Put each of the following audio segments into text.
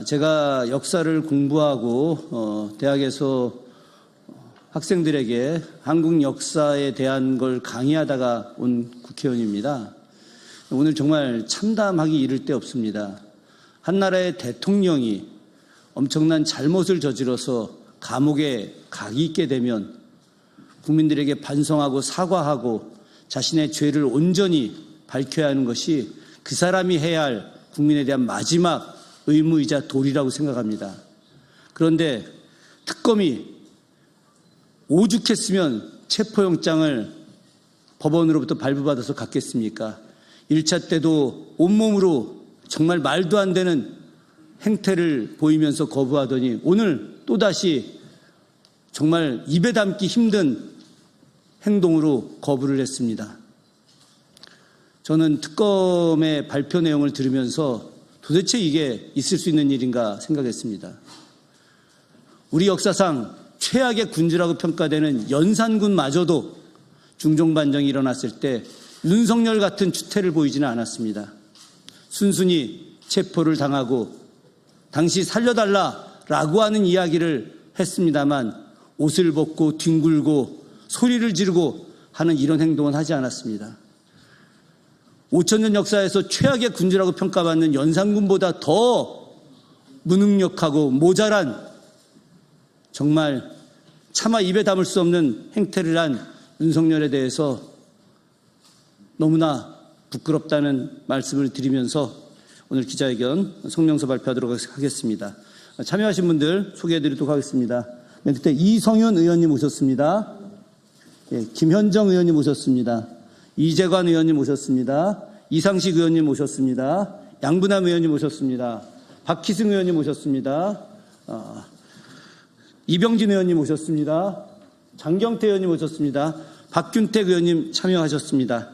제가 역사를 공부하고 대학에서 학생들에게 한국 역사에 대한 걸 강의하다가 온 국회의원입니다. 오늘 정말 참담하기 이를 데 없습니다. 한 나라의 대통령이 엄청난 잘못을 저질러서 감옥에 가기 있게 되면 국민들에게 반성하고 사과하고 자신의 죄를 온전히 밝혀야 하는 것이 그 사람이 해야 할 국민에 대한 마지막 의무이자 도리라고 생각합니다. 그런데 특검이 오죽했으면 체포영장을 법원으로부터 발부받아서 갔겠습니까? 1차 때도 온몸으로 정말 말도 안 되는 행태를 보이면서 거부하더니 오늘 또다시 정말 입에 담기 힘든 행동으로 거부를 했습니다. 저는 특검의 발표 내용을 들으면서 도대체 이게 있을 수 있는 일인가 생각했습니다. 우리 역사상 최악의 군주라고 평가되는 연산군마저도 중종반정이 일어났을 때 윤석열 같은 추태를 보이지는 않았습니다. 순순히 체포를 당하고 당시 살려달라라고 하는 이야기를 했습니다만 옷을 벗고 뒹굴고 소리를 지르고 하는 이런 행동은 하지 않았습니다. 5,000년 역사에서 최악의 군주라고 평가받는 연산군보다 더 무능력하고 모자란 정말 차마 입에 담을 수 없는 행태를 한 윤석열에 대해서 너무나 부끄럽다는 말씀을 드리면서 오늘 기자회견 성명서 발표하도록 하겠습니다. 참여하신 분들 소개해드리도록 하겠습니다. 맨 끝에 이성윤 의원님 오셨습니다. 김현정 의원님 오셨습니다. 이재관 의원님 오셨습니다. 이상식 의원님 오셨습니다. 양분남 의원님 오셨습니다. 박희승 의원님 오셨습니다. 이병진 의원님 오셨습니다. 장경태 의원님 오셨습니다. 박균택 의원님 참여하셨습니다.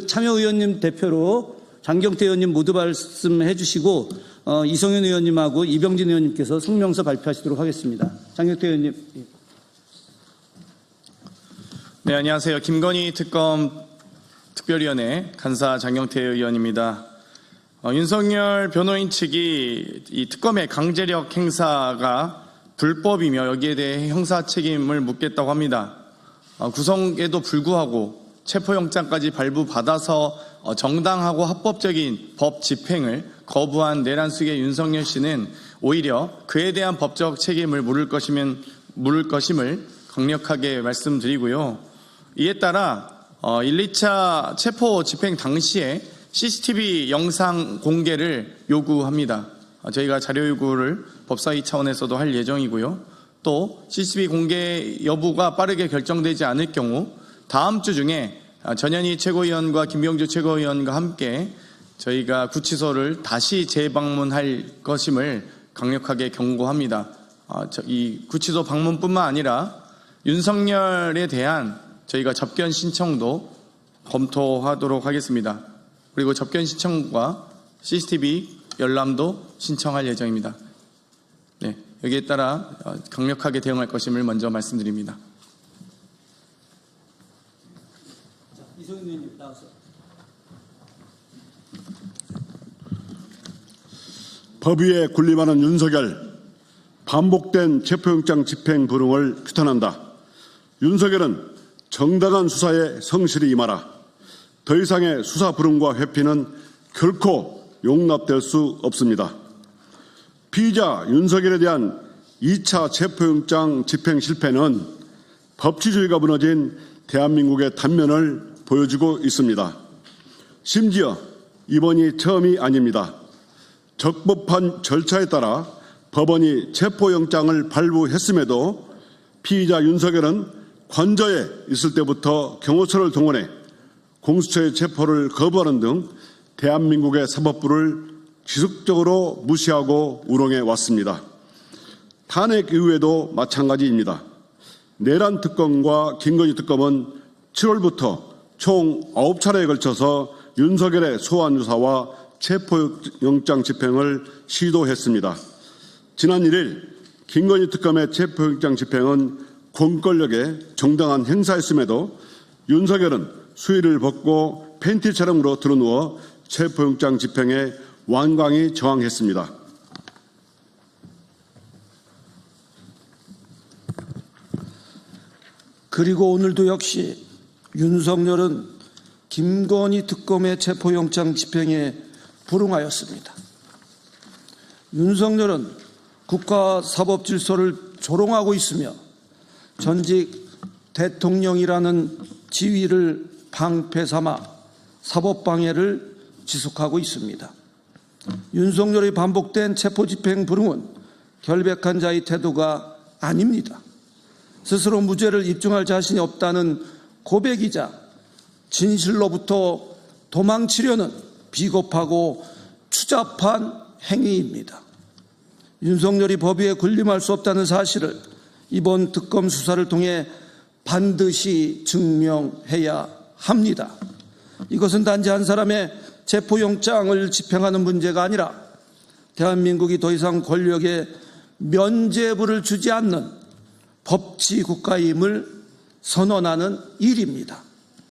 참여 의원님 대표로 장경태 의원님 모두 말씀해 주시고 이성윤 의원님하고 이병진 의원님께서 성명서 발표하시도록 하겠습니다. 장경태 의원님. 네, 안녕하세요. 김건희 특검 특별위원회 간사 장경태 의원입니다. 윤석열 변호인 측이 이 특검의 강제력 행사가 불법이며 여기에 대해 형사 책임을 묻겠다고 합니다. 구성에도 불구하고 체포영장까지 발부받아서 정당하고 합법적인 법 집행을 거부한 내란숙의 윤석열 씨는 오히려 그에 대한 법적 책임을 물을 것임을 강력하게 말씀드리고요. 이에 따라 1, 2차 체포 집행 당시에 CCTV 영상 공개를 요구합니다. 저희가 자료 요구를 법사위 차원에서도 할 예정이고요. 또 CCTV 공개 여부가 빠르게 결정되지 않을 경우 다음 주 중에 전현희 최고위원과 김병주 최고위원과 함께 저희가 구치소를 다시 재방문할 것임을 강력하게 경고합니다. 이 구치소 방문뿐만 아니라 윤석열에 대한 저희가 접견 신청도 검토하도록 하겠습니다. 그리고 접견 신청과 CCTV 열람도 신청할 예정입니다. 네, 여기에 따라 강력하게 대응할 것임을 먼저 말씀드립니다. 이성윤 의원님 나와서. 법 위에 군림하는 윤석열, 반복된 체포영장 집행 불응을 규탄한다. 윤석열은 정당한 수사에 성실히 임하라. 더 이상의 수사 불응과 회피는 결코 용납될 수 없습니다. 피의자 윤석열에 대한 2차 체포영장 집행 실패는 법치주의가 무너진 대한민국의 단면을 보여주고 있습니다. 심지어 이번이 처음이 아닙니다. 적법한 절차에 따라 법원이 체포영장을 발부했음에도 피의자 윤석열은 관저에 있을 때부터 경호처를 동원해 공수처의 체포를 거부하는 등 대한민국의 사법부를 지속적으로 무시하고 우롱해 왔습니다. 탄핵 이후에도 마찬가지입니다. 내란 특검과 김건희 특검은 7월부터 총 9차례에 걸쳐서 윤석열의 소환 유사와 체포영장 집행을 시도했습니다. 지난 1일 김건희 특검의 체포영장 집행은 공권력의 정당한 행사였음에도 윤석열은 수의를 벗고 팬티 차림으로 드러누워 체포영장 집행에 완강히 저항했습니다. 그리고 오늘도 역시 윤석열은 김건희 특검의 체포영장 집행에 불응하였습니다. 윤석열은 국가사법질서를 조롱하고 있으며 전직 대통령이라는 지위를 방패 삼아 사법방해를 지속하고 있습니다. 윤석열의 반복된 체포집행 불응은 결백한 자의 태도가 아닙니다. 스스로 무죄를 입증할 자신이 없다는 고백이자 진실로부터 도망치려는 비겁하고 추잡한 행위입니다. 윤석열이 법 위에 군림할 수 없다는 사실을 이번 특검 수사를 통해 반드시 증명해야 합니다. 이것은 단지 한 사람의 체포영장을 집행하는 문제가 아니라 대한민국이 더 이상 권력에 면죄부를 주지 않는 법치 국가임을 선언하는 일입니다.